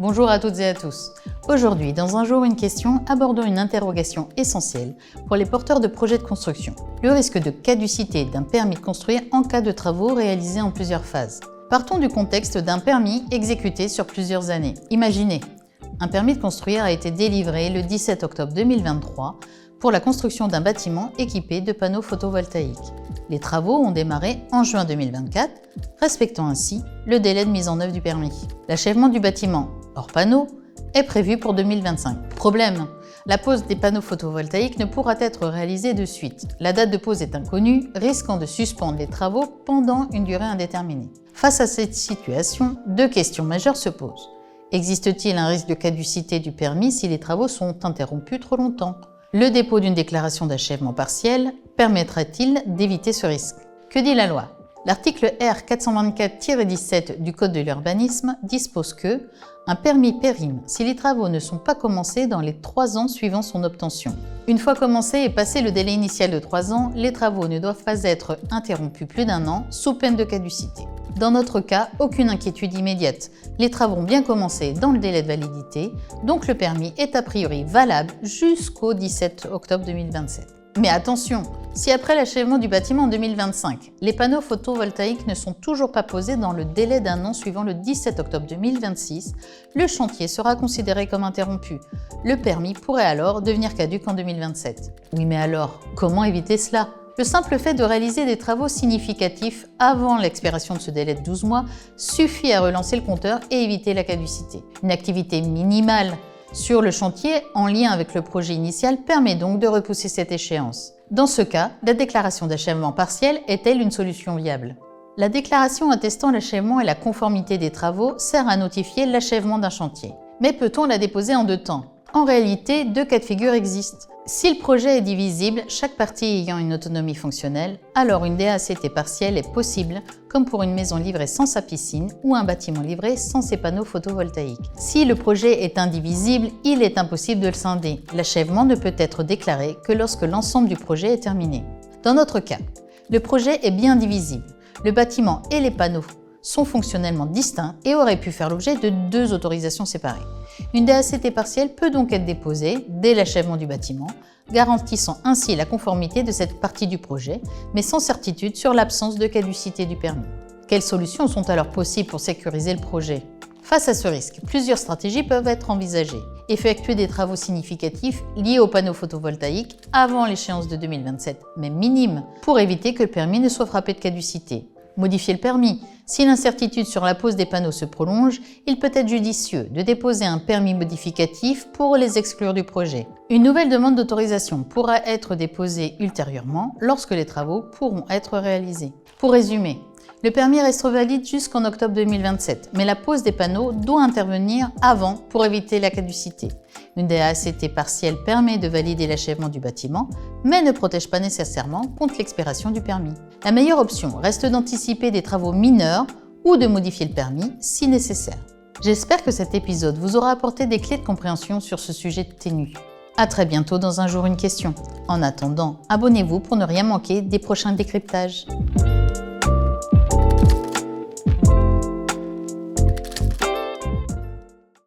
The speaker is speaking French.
Bonjour à toutes et à tous. Aujourd'hui, dans un jour une question, abordons une interrogation essentielle pour les porteurs de projets de construction. Le risque de caducité d'un permis de construire en cas de travaux réalisés en plusieurs phases. Partons du contexte d'un permis exécuté sur plusieurs années. Imaginez, un permis de construire a été délivré le 17 octobre 2023 pour la construction d'un bâtiment équipé de panneaux photovoltaïques. Les travaux ont démarré en juin 2024, respectant ainsi le délai de mise en œuvre du permis. L'achèvement du bâtiment, hors panneaux, est prévu pour 2025. Problème, la pose des panneaux photovoltaïques ne pourra être réalisée de suite. La date de pose est inconnue, risquant de suspendre les travaux pendant une durée indéterminée. Face à cette situation, deux questions majeures se posent. Existe-t-il un risque de caducité du permis si les travaux sont interrompus trop longtemps ? Le dépôt d'une déclaration d'achèvement partiel permettra-t-il d'éviter ce risque ? Que dit la loi ? L'article R 424-17 du Code de l'urbanisme dispose que un permis périme si les travaux ne sont pas commencés dans les 3 ans suivant son obtention. Une fois commencés et passé le délai initial de 3 ans, les travaux ne doivent pas être interrompus plus d'1 an sous peine de caducité. Dans notre cas, aucune inquiétude immédiate. Les travaux ont bien commencé dans le délai de validité, donc le permis est a priori valable jusqu'au 17 octobre 2027. Mais attention, si après l'achèvement du bâtiment en 2025, les panneaux photovoltaïques ne sont toujours pas posés dans le délai d'1 an suivant le 17 octobre 2026, le chantier sera considéré comme interrompu. Le permis pourrait alors devenir caduc en 2027. Oui, mais alors, comment éviter cela ? Le simple fait de réaliser des travaux significatifs avant l'expiration de ce délai de 12 mois suffit à relancer le compteur et éviter la caducité. Une activité minimale sur le chantier en lien avec le projet initial permet donc de repousser cette échéance. Dans ce cas, la déclaration d'achèvement partiel est-elle une solution viable ? La déclaration attestant l'achèvement et la conformité des travaux sert à notifier l'achèvement d'un chantier. Mais peut-on la déposer en 2 temps ? En réalité, 2 cas de figure existent. Si le projet est divisible, chaque partie ayant une autonomie fonctionnelle, alors une DACT partielle est possible, comme pour une maison livrée sans sa piscine ou un bâtiment livré sans ses panneaux photovoltaïques. Si le projet est indivisible, il est impossible de le scinder. L'achèvement ne peut être déclaré que lorsque l'ensemble du projet est terminé. Dans notre cas, le projet est bien divisible. Le bâtiment et les panneaux sont fonctionnellement distincts et auraient pu faire l'objet de 2 autorisations séparées. Une DACT partielle peut donc être déposée dès l'achèvement du bâtiment, garantissant ainsi la conformité de cette partie du projet, mais sans certitude sur l'absence de caducité du permis. Quelles solutions sont alors possibles pour sécuriser le projet ? Face à ce risque, plusieurs stratégies peuvent être envisagées. Effectuer des travaux significatifs liés aux panneaux photovoltaïques avant l'échéance de 2027, même minime, pour éviter que le permis ne soit frappé de caducité. Modifier le permis. Si l'incertitude sur la pose des panneaux se prolonge, il peut être judicieux de déposer un permis modificatif pour les exclure du projet. Une nouvelle demande d'autorisation pourra être déposée ultérieurement lorsque les travaux pourront être réalisés. Pour résumer, le permis reste valide jusqu'en octobre 2027, mais la pose des panneaux doit intervenir avant pour éviter la caducité. Une DACT partielle permet de valider l'achèvement du bâtiment, mais ne protège pas nécessairement contre l'expiration du permis. La meilleure option reste d'anticiper des travaux mineurs ou de modifier le permis si nécessaire. J'espère que cet épisode vous aura apporté des clés de compréhension sur ce sujet ténu. À très bientôt dans Un jour une question. En attendant, abonnez-vous pour ne rien manquer des prochains décryptages.